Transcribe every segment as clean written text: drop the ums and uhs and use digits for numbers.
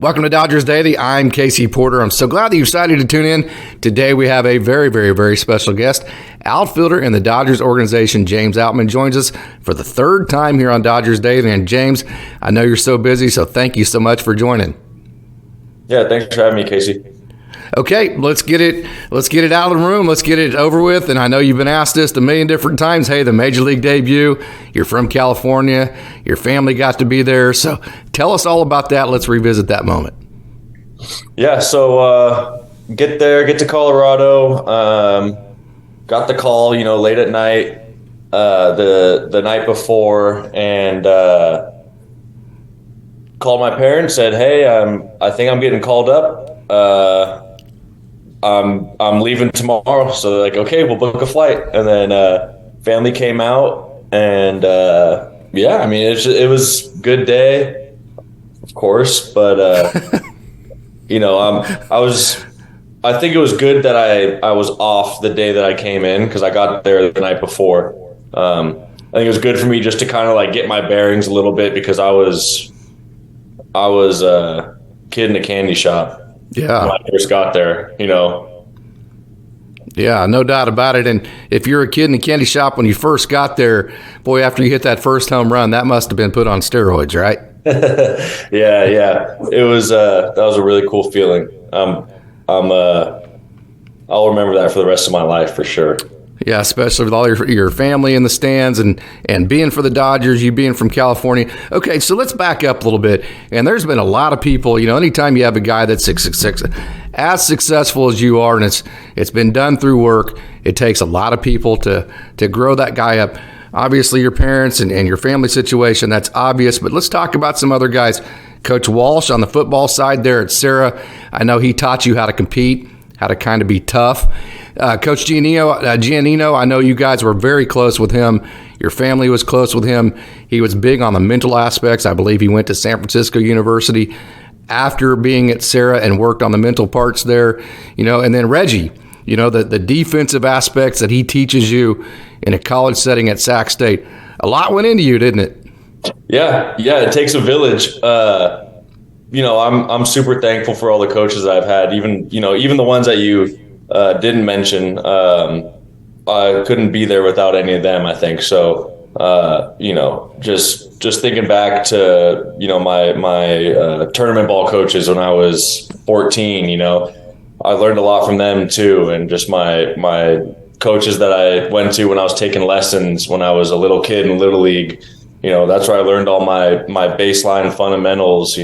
Welcome to Dodgers Daily. I'm Casey Porter. I'm so glad that you decided to tune in. Today we have a very, very, very special guest. Outfielder in the Dodgers organization, James Outman, joins us for the third time here on Dodgers Daily. And James, I know you're so busy, so thank you so much for joining. Yeah, thanks for having me, Casey. Okay, let's get it out of the room. Let's get it over with. And I know you've been asked this a million different times. Hey, the Major League debut, you're from California, your family got to be there. So tell us all about that. Let's revisit that moment. Yeah, so get to Colorado. Got the call, late at night, the night before, and called my parents, said, hey, I think I'm getting called up. I'm leaving tomorrow. So they're like, okay, we'll book a flight. And then family came out, and it was a good day, of course. But I think it was good that I was off the day that I came in, because I got there the night before. I think it was good for me just to kind of like get my bearings a little bit, because I was a kid in a candy shop. Yeah. When I first got there, Yeah, no doubt about it. And if you're a kid in a candy shop when you first got there, boy, after you hit that first home run, that must have been put on steroids, right? Yeah. It was that was a really cool feeling. I'll remember that for the rest of my life for sure. Yeah, especially with all your family in the stands and being for the Dodgers, you being from California. Okay, so let's back up a little bit. And there's been a lot of people, anytime you have a guy that's as successful as you are, and it's been done through work, it takes a lot of people to grow that guy up. Obviously, your parents and your family situation, that's obvious. But let's talk about some other guys. Coach Walsh on the football side there at Sarah, I know he taught you how to compete, how to kind of be tough. Coach Giannino, I know you guys were very close with him. Your family was close with him. He was big on the mental aspects. I believe he went to San Francisco University after being at Sarah and worked on the mental parts there. And then Reggie, the defensive aspects that he teaches you in a college setting at Sac State. A lot went into you, didn't it? Yeah, it takes a village. I'm super thankful for all the coaches I've had, even the ones that you didn't mention. I couldn't be there without any of them, I think. So, just thinking back to, my tournament ball coaches when I was 14, I learned a lot from them too. And just my coaches that I went to when I was taking lessons when I was a little kid in Little League, that's where I learned all my baseline fundamentals,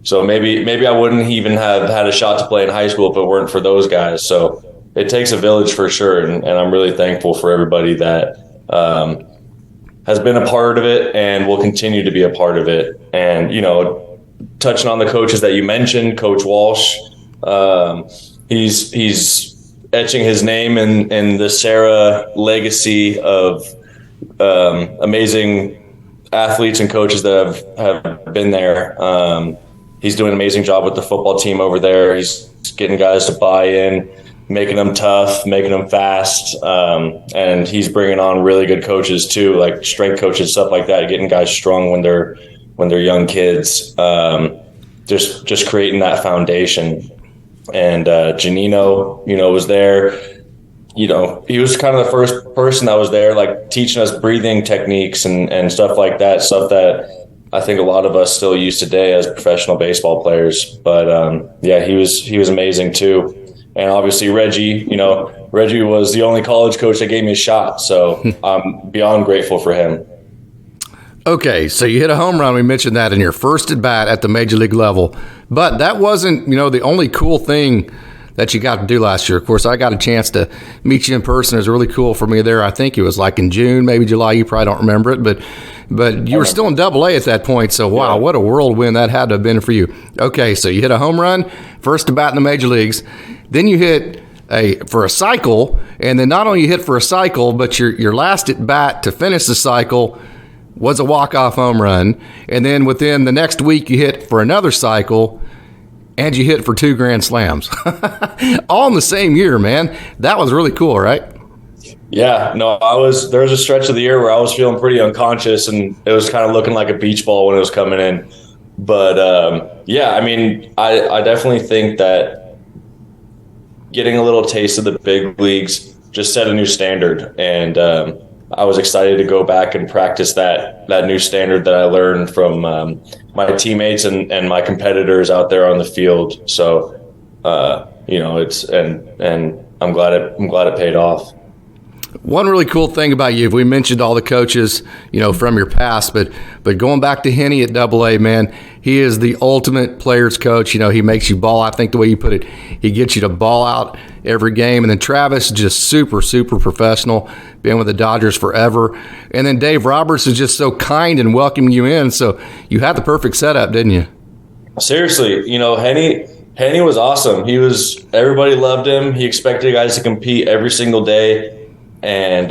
So maybe I wouldn't even have had a shot to play in high school if it weren't for those guys. So it takes a village for sure, and I'm really thankful for everybody that has been a part of it and will continue to be a part of it. And touching on the coaches that you mentioned, Coach Walsh, he's etching his name in the Sarah legacy of amazing athletes and coaches that have been there. He's doing an amazing job with the football team over there. He's getting guys to buy in, making them tough, making them fast. And he's bringing on really good coaches too, like strength coaches, stuff like that, getting guys strong when they're young kids. Just creating that foundation. And Giannino, was there. He was kind of the first person that was there, like teaching us breathing techniques and stuff like that, stuff that I think a lot of us still use today as professional baseball players. But he was amazing too. And obviously Reggie was the only college coach that gave me a shot. So I'm beyond grateful for him. Okay, so you hit a home run. We mentioned that in your first at bat at the major league level. But that wasn't, the only cool thing that you got to do last year. Of course, I got a chance to meet you in person. It was really cool for me there. I think it was like in June, maybe July. You probably don't remember it, but you were still in Double-A at that point. So, wow, What a whirlwind that had to have been for you. Okay, so you hit a home run, first at bat in the major leagues. Then you hit for a cycle, and then not only you hit for a cycle, but your last at bat to finish the cycle was a walk-off home run. And then within the next week, you hit for another cycle, and you hit for 2 grand slams. All in the same year, man. That was really cool, right? Yeah, no, there was a stretch of the year where I was feeling pretty unconscious, and it was kind of looking like a beach ball when it was coming in. But yeah, I mean, I definitely think that getting a little taste of the big leagues just set a new standard, and I was excited to go back and practice that new standard that I learned from my teammates and my competitors out there on the field. So it's and I'm glad it paid off. One really cool thing about you, we mentioned all the coaches, from your past, but going back to Henny at AA, man, he is the ultimate player's coach. He makes you ball. I think the way you put it, he gets you to ball out every game. And then Travis is just super, super professional, been with the Dodgers forever. And then Dave Roberts is just so kind and welcoming you in. So you had the perfect setup, didn't you? Seriously, Henny was awesome. Everybody loved him. He expected guys to compete every single day. And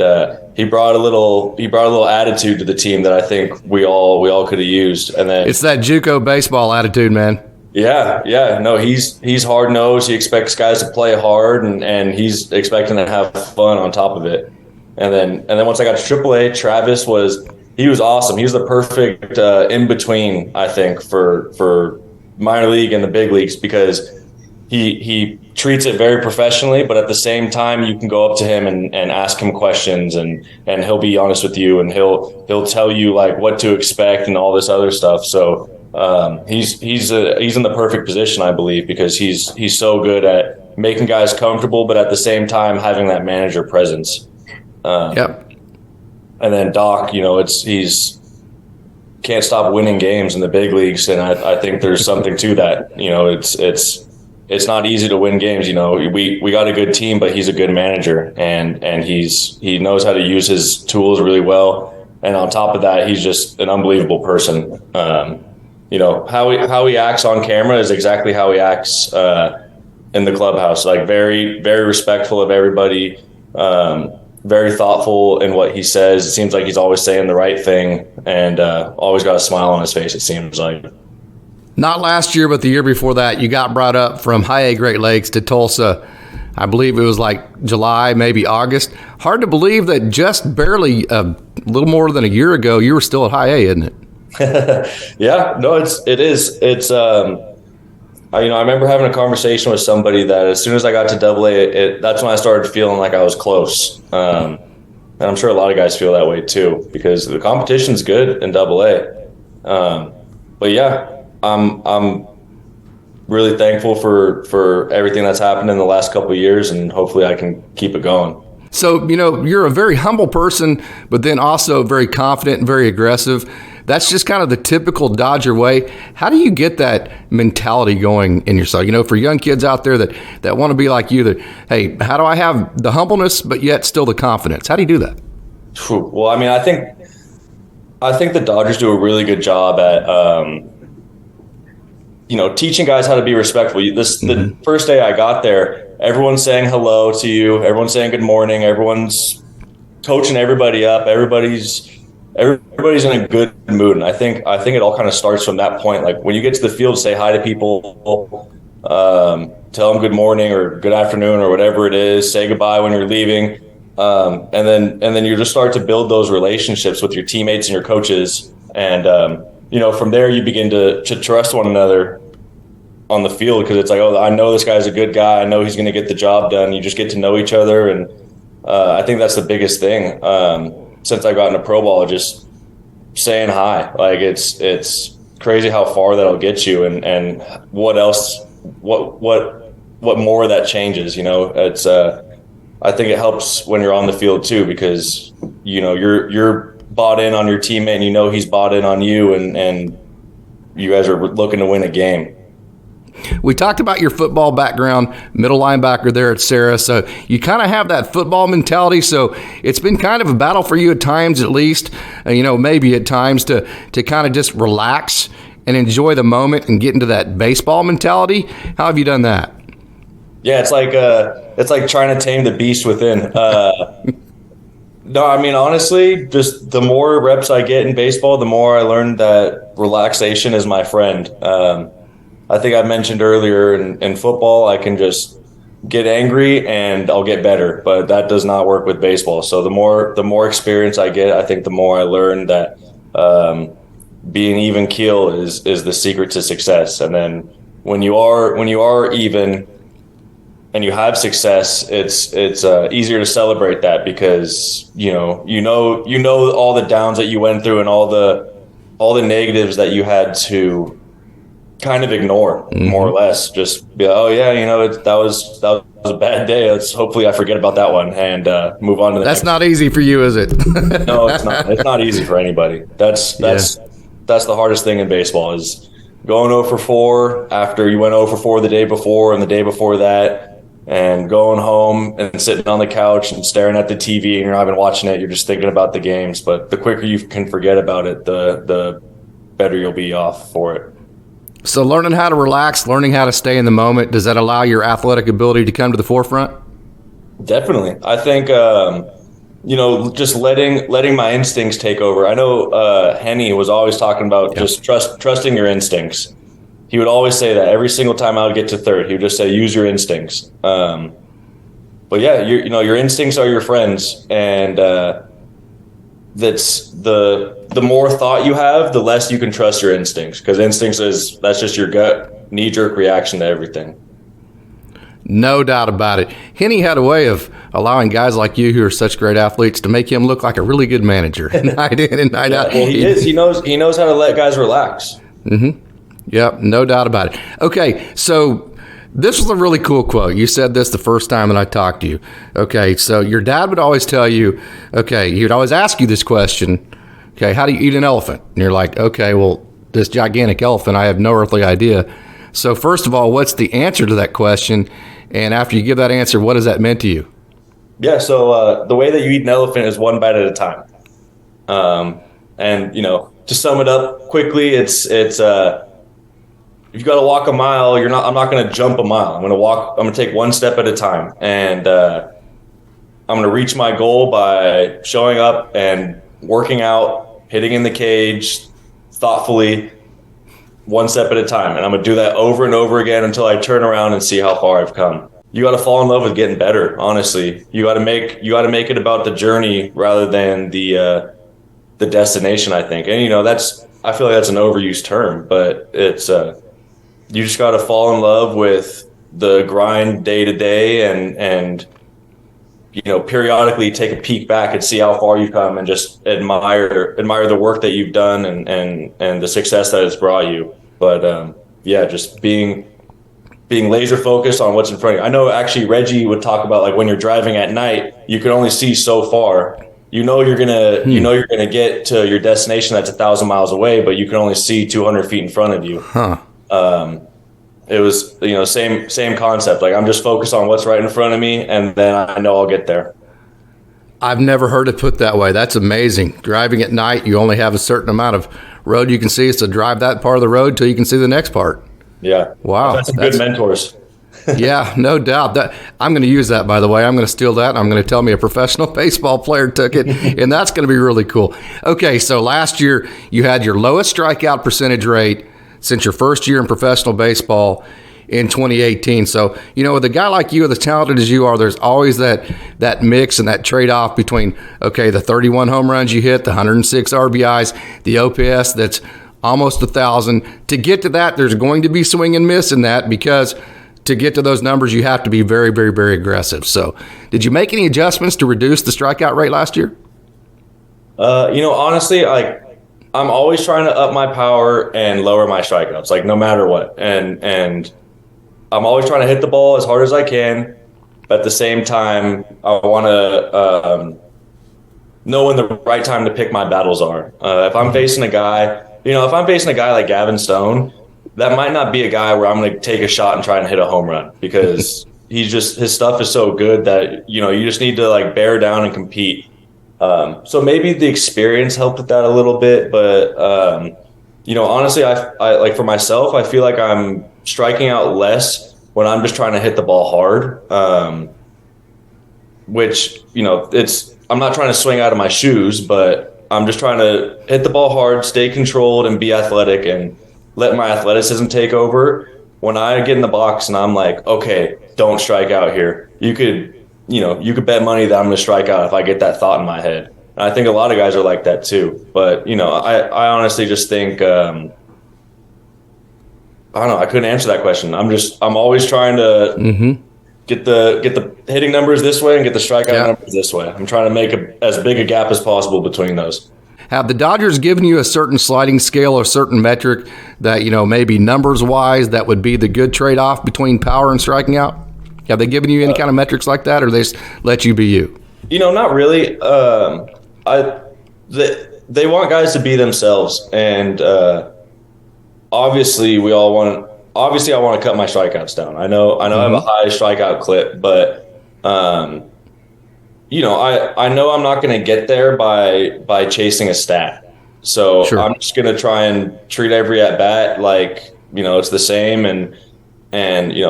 he brought a little attitude to the team that I think we all could have used. And then it's that JUCO baseball attitude, man. Yeah. No, he's hard nosed. He expects guys to play hard, and he's expecting to have fun on top of it. And then once I got to AAA, Travis was awesome. He was the perfect in between, I think, for minor league and the big leagues, because he treats it very professionally, but at the same time, you can go up to him and ask him questions, and he'll be honest with you, and he'll tell you like what to expect and all this other stuff. So he's in the perfect position, I believe, because he's so good at making guys comfortable, but at the same time having that manager presence. Yep. And then Doc, he's can't stop winning games in the big leagues, and I think there's something to that. It's not easy to win games. We got a good team, but he's a good manager, and he knows how to use his tools really well. And on top of that, he's just an unbelievable person. How he acts on camera is exactly how he acts in the clubhouse. Like very, very respectful of everybody. Very thoughtful in what he says. It seems like he's always saying the right thing, and always got a smile on his face, it seems like. Not last year, but the year before that, you got brought up from High A Great Lakes to Tulsa. I believe it was like July, maybe August. Hard to believe that just barely a little more than a year ago, you were still at High A, isn't it? Yeah, no, it is. It's, I remember having a conversation with somebody that as soon as I got to AA, that's when I started feeling like I was close. And I'm sure a lot of guys feel that way too, because the competition's good in AA. But yeah, I'm really thankful for everything that's happened in the last couple of years, and hopefully I can keep it going. So, you're a very humble person, but then also very confident and very aggressive. That's just kind of the typical Dodger way. How do you get that mentality going in yourself? For young kids out there that want to be like you, that, hey, how do I have the humbleness, but yet still the confidence? How do you do that? Well, I mean, I think the Dodgers do a really good job at, teaching guys how to be respectful. The first day I got there, everyone's saying hello to you. Everyone's saying good morning. Everyone's coaching everybody up. Everybody's in a good mood. And I think it all kind of starts from that point. Like when you get to the field, say hi to people, tell them good morning or good afternoon or whatever it is, say goodbye when you're leaving. And then you just start to build those relationships with your teammates and your coaches. And, from there you begin to trust one another on the field, because it's like, oh, I know this guy's a good guy. I know he's going to get the job done. You just get to know each other. And I think that's the biggest thing. Since I got into pro ball, just saying hi. Like it's crazy how far that'll get you, and what else, what more that changes. It's I think it helps when you're on the field too, because you're bought in on your teammate, and he's bought in on you, and you guys are looking to win a game. We talked about your football background, middle linebacker there at Sarah. So you kind of have that football mentality. So it's been kind of a battle for you at times, at least, maybe at times to kind of just relax and enjoy the moment and get into that baseball mentality. How have you done that? Yeah, it's like trying to tame the beast within. No, I mean, honestly, just the more reps I get in baseball, the more I learn that relaxation is my friend. I think I mentioned earlier in football, I can just get angry and I'll get better, but that does not work with baseball. So the more experience I get, I think the more I learn that being even keel is the secret to success. And then when you are even and you have success, it's easier to celebrate that, because you know all the downs that you went through and all the negatives that you had to kind of ignore, more or less. Just be, oh yeah, that was a bad day. Hopefully I forget about that one and move on to the That's next. not easy for you, is it? No, it's not. It's not easy for anybody. That's the hardest thing in baseball, is going 0 for 4 after you went 0 for 4 the day before and the day before that, and going home and sitting on the couch and staring at the TV, and you're not even watching it. You're just thinking about the games. But the quicker you can forget about it, the better you'll be off for it. So learning how to relax, learning how to stay in the moment, does that allow your athletic ability to come to the forefront? Definitely. I think, just letting my instincts take over. I know Henny was always talking about just trusting your instincts. He would always say that every single time I would get to third. He would just say, use your instincts. But yeah, your instincts are your friends. And that's the more thought you have, the less you can trust your instincts, because that's just your gut knee-jerk reaction to everything. No doubt about it. Henny had a way of allowing guys like you, who are such great athletes, to make him look like a really good manager night in and night out. Well, he is. He knows how to let guys relax. Yep, no doubt about it. Okay, so this was a really cool quote. You said this the first time that I talked to you. Okay, so your dad would always tell you, he would always ask you this question, how do you eat an elephant? And you're like, okay, well, this gigantic elephant, I have no earthly idea. So first of all, what's the answer to that question? And after you give that answer, what has that meant to you? Yeah, so the way that you eat an elephant is one bite at a time. And, to sum it up quickly, it's if you got to walk a mile, I'm not going to jump a mile. I'm going to take one step at a time. And I'm going to reach my goal by showing up and working out, hitting in the cage thoughtfully, one step at a time. And I'm going to do that over and over again until I turn around and see how far I've come. You got to fall in love with getting better. Honestly, you got to make it about the journey rather than the destination, I think. And, I feel like that's an overused term, but it's, you just got to fall in love with the grind day to day, and periodically take a peek back and see how far you've come, and just admire the work that you've done and the success that it's brought you. But just being laser focused on what's in front of you. I know actually Reggie would talk about, like, when you're driving at night, you can only see so far. You're gonna get to your destination that's 1,000 miles away, but you can only see 200 feet in front of you. It was, same concept. Like, I'm just focused on what's right in front of me, and then I know I'll get there. I've never heard it put that way. That's amazing. Driving at night, you only have a certain amount of road you can see, so drive that part of the road till you can see the next part. Yeah. Wow. That's some good mentors. Yeah, no doubt. I'm going to use that, by the way. I'm going to steal that, and I'm going to tell me a professional baseball player took it, and that's going to be really cool. Okay, so last year you had your lowest strikeout percentage rate since your first year in professional baseball in 2018. So, with a guy like you, as talented as you are, there's always that mix and that trade-off between, the 31 home runs you hit, the 106 RBIs, the OPS that's almost 1,000. To get to that, there's going to be swing and miss in that, because to get to those numbers, you have to be very, very, very aggressive. So did you make any adjustments to reduce the strikeout rate last year? Honestly, I'm always trying to up my power and lower my strikeouts, like, no matter what. And I'm always trying to hit the ball as hard as I can. But at the same time, I want to know when the right time to pick my battles are. If I'm facing a guy like Gavin Stone, that might not be a guy where I'm going to take a shot and try and hit a home run, because his stuff is so good that, you just need to, bear down and compete. So maybe the experience helped with that a little bit, but, honestly, I like, for myself, I feel like I'm striking out less when I'm just trying to hit the ball hard. Which, I'm not trying to swing out of my shoes, but I'm just trying to hit the ball hard, stay controlled, and be athletic, and let my athleticism take over. When I get in the box and I'm like, okay, don't strike out here, you could bet money that I'm going to strike out if I get that thought in my head. And I think a lot of guys are like that too. But, I honestly just think, I don't know. I couldn't answer that question. I'm always trying to get the hitting numbers this way and get the strikeout numbers this way. I'm trying to make as big a gap as possible between those. Have the Dodgers given you a certain sliding scale or certain metric that, maybe numbers wise, that would be the good trade-off between power and striking out? Have they given you any kind of metrics like that, or they just let you be you? Not really. They want guys to be themselves, and obviously I want to cut my strikeouts down. I know I have a high strikeout clip, but I know I'm not going to get there by chasing a stat. So sure. I'm just going to try and treat every at bat like, it's the same. And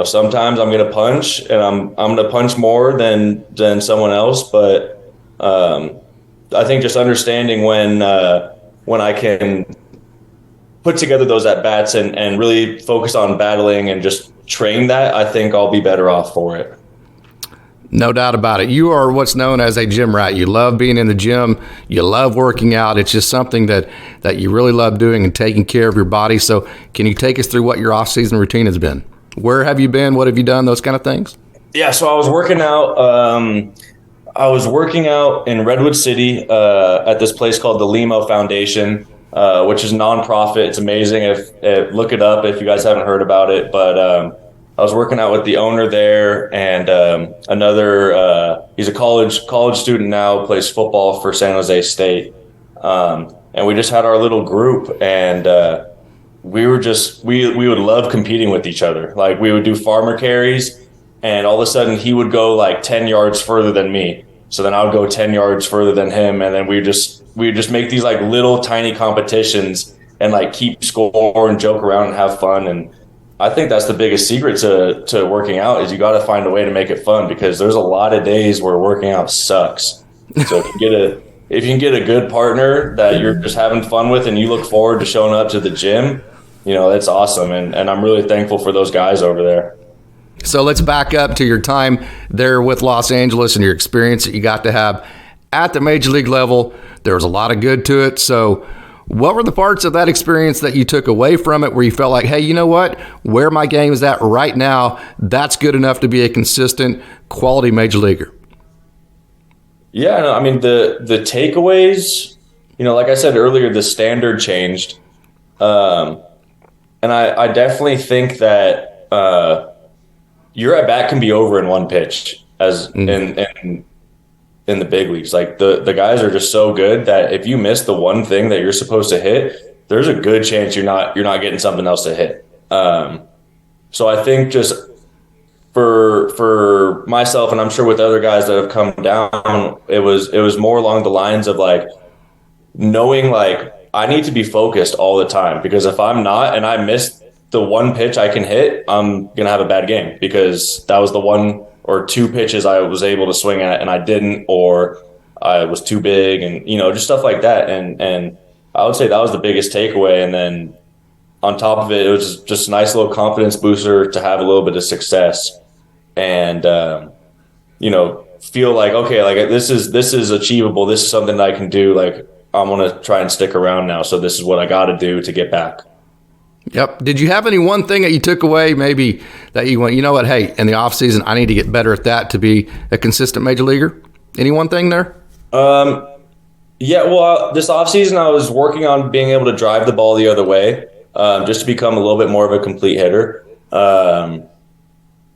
sometimes I'm going to punch, and I'm going to punch more than someone else. But I think just understanding when I can put together those at bats and really focus on battling and just train that, I think I'll be better off for it. No doubt about it. You are what's known as a gym rat. You love being in the gym. You love working out. It's just something that you really love doing and taking care of your body. So can you take us through what your off-season routine has been? Where have you been? What have you done? Those kind of things? Yeah, so I was working out. I was working out in Redwood City at this place called the Limo Foundation, which is a nonprofit. It's amazing. Look it up if you guys haven't heard about it. But I was working out with the owner there, and another. He's a college student now, plays football for San Jose State, and we just had our little group, and we would love competing with each other. Like, we would do farmer carries, and all of a sudden he would go like 10 yards further than me. So then I would go 10 yards further than him, and then we would just make these like little tiny competitions and like keep score and joke around and have fun. And I think that's the biggest secret to working out, is you got to find a way to make it fun, because there's a lot of days where working out sucks. So if you can get a good partner that you're just having fun with and you look forward to showing up to the gym, that's awesome. And I'm really thankful for those guys over there. So let's back up to your time there with Los Angeles and your experience that you got to have at the major league level. There was a lot of good to it. So what were the parts of that experience that you took away from it where you felt like, hey, you know what? Where my game is at right now, that's good enough to be a consistent quality major leaguer? Yeah, no, I mean, the takeaways, like I said earlier, the standard changed. And I definitely think that your at bat can be over in one pitch, as in the big leagues. Like, the guys are just so good that if you miss the one thing that you're supposed to hit, there's a good chance you're not getting something else to hit. So I think just for myself, and I'm sure with other guys that have come down, it was more along the lines of like knowing like I need to be focused all the time, because if I'm not and I miss the one pitch I can hit, I'm gonna have a bad game, because that was the one or two pitches I was able to swing at and I didn't, or I was too big, and just stuff like that. And I would say that was the biggest takeaway. And then on top of it, it was just a nice little confidence booster to have a little bit of success, and feel like, okay, like this is achievable. This is something that I can do. Like, I'm gonna try and stick around now. So this is what I got to do to get back. Yep. Did you have any one thing that you took away, maybe that you went, you know what, hey, in the off season, I need to get better at that to be a consistent major leaguer? Any one thing there? Yeah. Well, this off season, I was working on being able to drive the ball the other way, just to become a little bit more of a complete hitter. I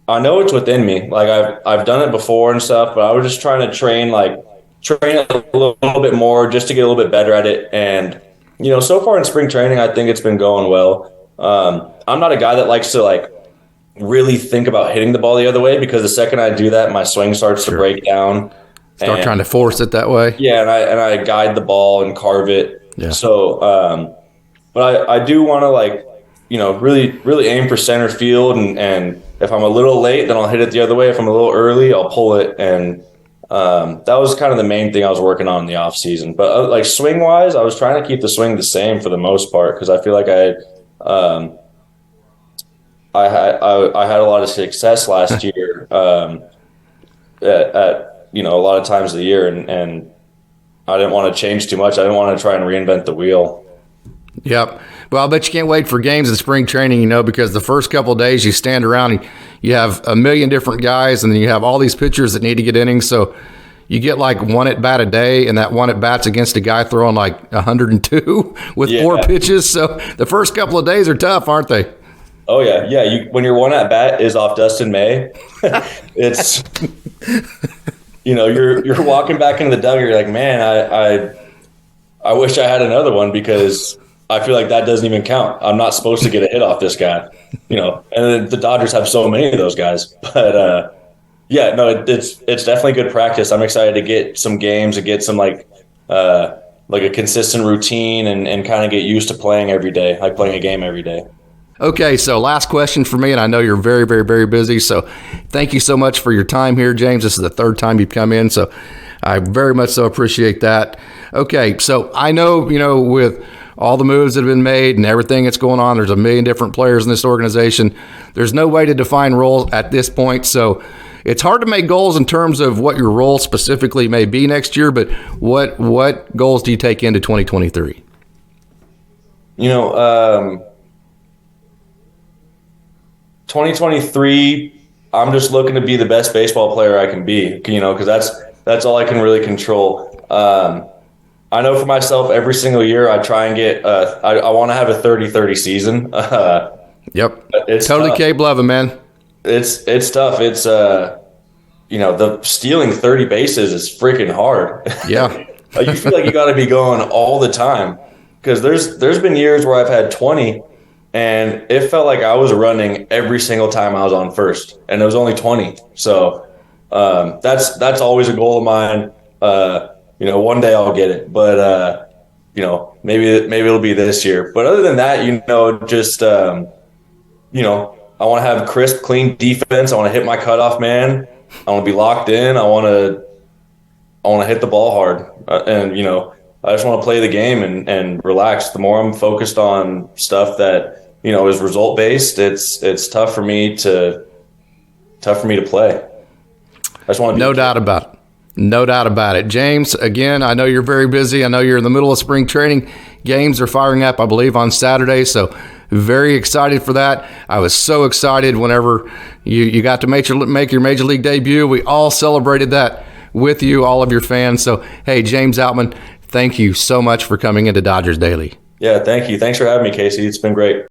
know it's within me. Like, I've done it before and stuff, but I was just trying to train it a little bit more just to get a little bit better at it. And so far in spring training, I think it's been going well. I'm not a guy that likes to like really think about hitting the ball the other way, because the second I do that, my swing starts to break down. Start trying to force it that way. Yeah, and I guide the ball and carve it. Yeah. So, but I do want to really aim for center field, and if I'm a little late, then I'll hit it the other way. If I'm a little early, I'll pull it. And that was kind of the main thing I was working on in the off season. But like swing wise, I was trying to keep the swing the same for the most part, because I feel like I had a lot of success last year at a lot of times of the year, and I didn't want to change too much. I didn't want to try and reinvent the wheel. Yep. Well, I bet you can't wait for games in spring training, because the first couple of days you stand around and you have a million different guys, and then you have all these pitchers that need to get innings. So you get like one at bat a day, and that one at bat's against a guy throwing like 102 with 4 pitches. So the first couple of days are tough, aren't they? Oh yeah, yeah. When your one at bat is off Dustin May, it's you're walking back into the dugout. You're like, man, I wish I had another one, because I feel like that doesn't even count. I'm not supposed to get a hit off this guy, And then the Dodgers have so many of those guys, but it's definitely good practice. I'm excited to get some games and get some like a consistent routine and kind of get used to playing every day, like playing a game every day. Okay, so last question for me, and I know you're very, very, very busy, so thank you so much for your time here, James. This is the 3rd time you've come in, so I very much so appreciate that. Okay, so I know, with all the moves that have been made and everything that's going on, there's a million different players in this organization. There's no way to define roles at this point, so it's hard to make goals in terms of what your role specifically may be next year, but what goals do you take into 2023? 2023, I'm just looking to be the best baseball player I can be, because that's all I can really control. I know for myself, every single year I try and get I want to have a 30-30 season. Yep. It's totally tough. capable of it, man. It's tough. It's the stealing 30 bases is freaking hard. Yeah. You feel like you got to be going all the time, because there's been years where I've had 20 and it felt like I was running every single time I was on first, and it was only 20. So that's always a goal of mine. One day I'll get it, but maybe it'll be this year. But other than that, just I want to have crisp, clean defense. I want to hit my cutoff man. I want to be locked in. I want to hit the ball hard, and I just want to play the game and relax. The more I'm focused on stuff that is result based, it's tough for me to play. I just want to. No doubt about it. No doubt about it. James, again, I know you're very busy. I know you're in the middle of spring training. Games are firing up, I believe, on Saturday, so very excited for that. I was so excited whenever you got to make your Major League debut. We all celebrated that with you, all of your fans. So, hey, James Outman, thank you so much for coming into Dodgers Daily. Yeah, thank you. Thanks for having me, Casey. It's been great.